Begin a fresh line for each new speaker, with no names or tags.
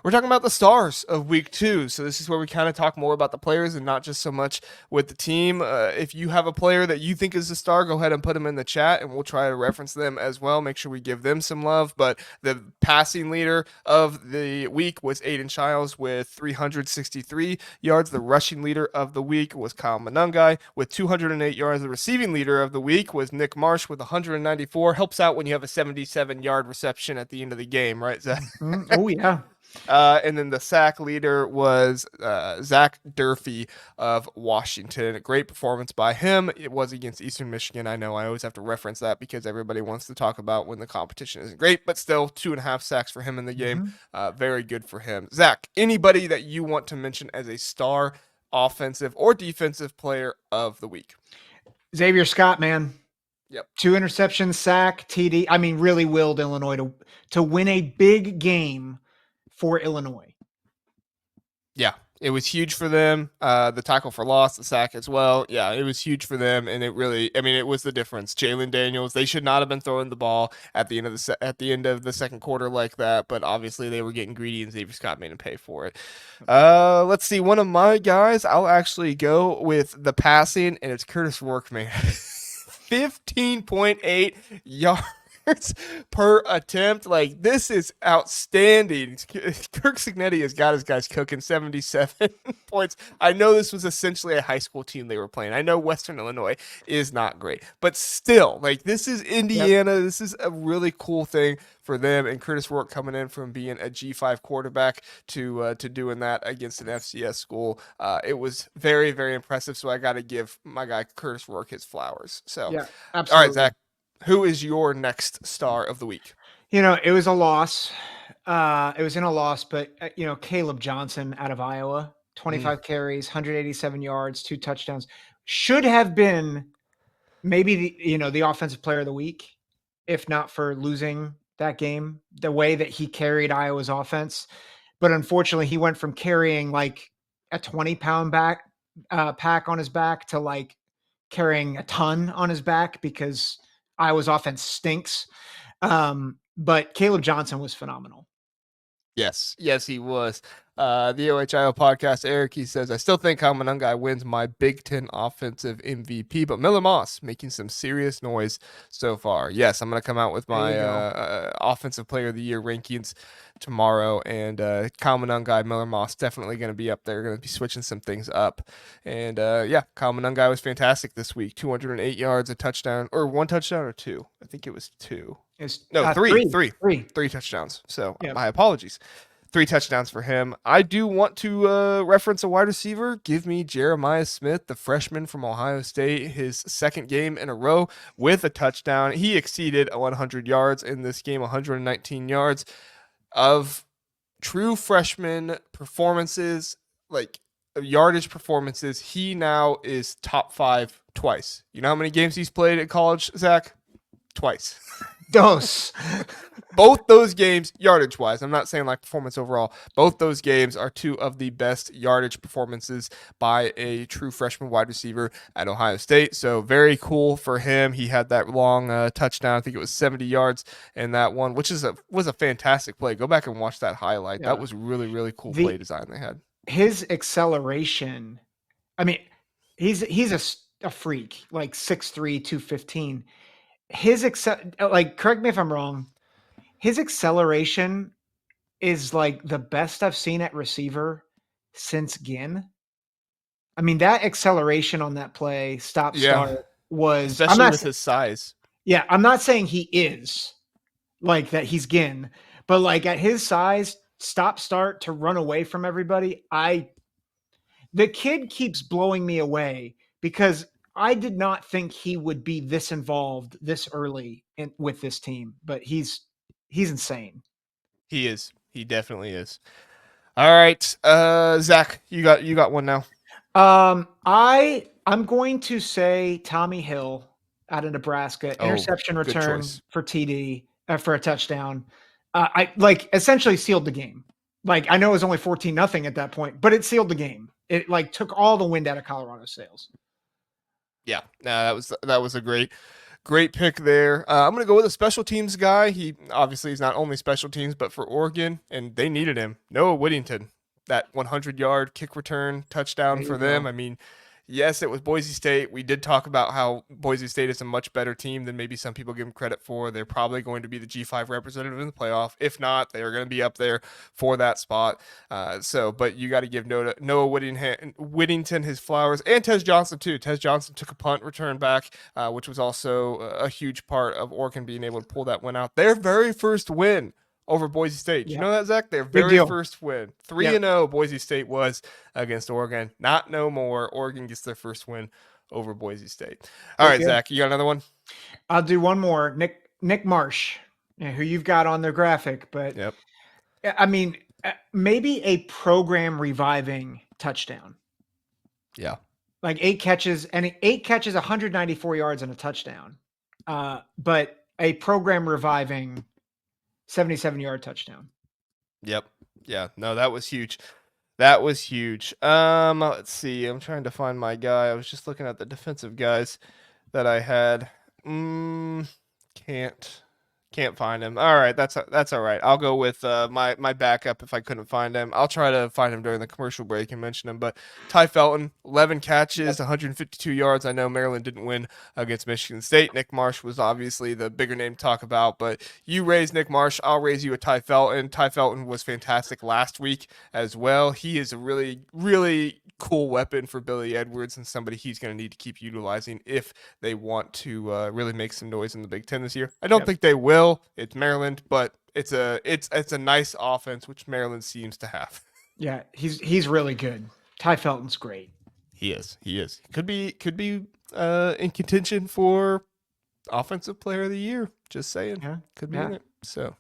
We're talking about the stars of week 2. So this is where we kind of talk more about the players and not just so much with the team. If you have a player that you think is a star, go ahead and put them in the chat and we'll try to reference them as well. Make sure we give them some love. But the passing leader of the week was Aiden Childs with 363 yards. The rushing leader of the week was Kalel Mullings with 208 yards. The receiving leader of the week was Nick Marsh with 194. Helps out when you have a 77-yard reception at the end of the game, right, Zach?
Oh, yeah.
And then the sack leader was Zack Durfee of Washington. A great performance by him. It was against Eastern Michigan. I know I always have to reference that because everybody wants to talk about when the competition isn't great, but still 2.5 sacks for him in the game. Very good for him. Zach, anybody that you want to mention as a star offensive or defensive player of the week?
Xavier Scott, man.
Yep.
2 interceptions, sack, TD. I mean, really willed Illinois to win a big game for Illinois.
Yeah, it was huge for them. The tackle for loss, the sack as well. Yeah, it was huge for them, and it really, I mean, it was the difference. Jalen Daniels, they should not have been throwing the ball at the end of the second quarter like that, but obviously they were getting greedy, and Xavier Scott made them pay for it. Let's see, one of my guys, I'll actually go with the passing, and it's Curtis Rourke, man. 15.8 yards per attempt. Like, this is outstanding. Kirk Cignetti has got his guys cooking 77 points. I know this was essentially a high school team they were playing. I know Western Illinois is not great, but still, like, this is Indiana. Yep. This is a really cool thing for them, and Curtis Rourke coming in from being a G5 quarterback to doing that against an FCS school. It was very, very impressive, so I got to give my guy Curtis Rourke his flowers. So,
yeah, absolutely.
All right, Zach, who is your next star of the week?
You know, it was a loss. It was in a loss, but, Caleb Johnson out of Iowa, 25 carries, 187 yards, 2 touchdowns. Should have been maybe the offensive player of the week, if not for losing that game, the way that he carried Iowa's offense. But unfortunately, he went from carrying like a 20-pound pack on his back to like carrying a ton on his back because Iowa's offense stinks. But Caleb Johnson was phenomenal.
Yes, he was. The OHIO podcast, Eric, he says, I still think Kalel Mullings wins my Big Ten offensive MVP, but Miller Moss making some serious noise so far. Yes, I'm going to come out with my offensive player of the year rankings tomorrow, and Kalel Mullings, Miller Moss definitely going to be up there. Going to be switching some things up. And Kalel Mullings was fantastic this week. 208 yards, a touchdown, or 1 touchdown or 2. I think it was 2. Three touchdowns. So my apologies. 3 touchdowns for him. I do want to reference a wide receiver. Give me Jeremiah Smith, the freshman from Ohio State, his second game in a row with a touchdown. He exceeded 100 yards in this game, 119 yards of true freshman performances, like yardage performances. He now is top 5 twice. You know how many games he's played at college, Zach? Twice. Both those games, yardage wise, I'm not saying like performance overall, both those games are 2 of the best yardage performances by a true freshman wide receiver at Ohio State. So very cool for him. He had that long touchdown. I think it was 70 yards in that one, which was a fantastic play. Go back and watch that highlight. That was really, really cool play design they had.
His acceleration, I mean, he's a freak, like 6'3", 215. Correct me if I'm wrong, his acceleration is like the best I've seen at receiver since Ginn. I mean, that acceleration on that play, start was
especially with his size.
Yeah, I'm not saying he is like that. He's Ginn, but like at his size, start to run away from everybody. The kid keeps blowing me away because I did not think he would be this involved this early with this team, but he's insane.
He is. He definitely is. All right, Zach, you got one now.
I'm going to say Tommy Hill out of Nebraska, interception return for TD for a touchdown. I like essentially sealed the game. Like I know it was only 14-0 at that point, but it sealed the game. It like took all the wind out of Colorado's sails.
Yeah, that was a great Great pick there. I'm going to go with a special teams guy. He obviously is not only special teams, but for Oregon, and they needed him. Noah Whittington, that 100-yard kick return touchdown
There
for
you
them.
go.
I mean, yes, it was Boise State. We did talk about how Boise State is a much better team than maybe some people give them credit for. They're probably going to be the G5 representative in the playoff. If not, they are going to be up there for that spot. But you got to give Noah Whittington his flowers, and Tez Johnson too. Tez Johnson took a punt return back, which was also a huge part of Oregon being able to pull that win out. Their very first win over Boise State. You
Yeah.
know that, Zach? Their
Big
very
deal.
first win.
Yep.
3-0 Boise State was against Oregon. Not no more. Oregon gets their first win over Boise State. All
Big
right,
deal.
Zach, you got another one?
I'll do one more. Nick Marsh, who you've got on their graphic, but
Yep.
I mean, maybe a program reviving touchdown.
Yeah.
Like 8 catches, 194 yards and a touchdown. But a program reviving 77-yard touchdown.
Yep. Yeah. No, that was huge. That was huge. Let's see. I'm trying to find my guy. I was just looking at the defensive guys that I had. Can't find him. All right, that's all right. I'll go with my backup if I couldn't find him. I'll try to find him during the commercial break and mention him. But Ty Felton, 11 catches, 152 yards. I know Maryland didn't win against Michigan State. Nick Marsh was obviously the bigger name to talk about, but you raise Nick Marsh, I'll raise you a Ty Felton. Ty Felton was fantastic last week as well. He is a really, really cool weapon for Billy Edwards and somebody he's going to need to keep utilizing if they want to really make some noise in the Big Ten this year. I don't think they will. It's Maryland, but it's a nice offense, which Maryland seems to have.
Yeah, he's really good. Ty Felton's great.
He is. Could be in contention for offensive player of the year. Just saying.
Yeah.
Could be in it. So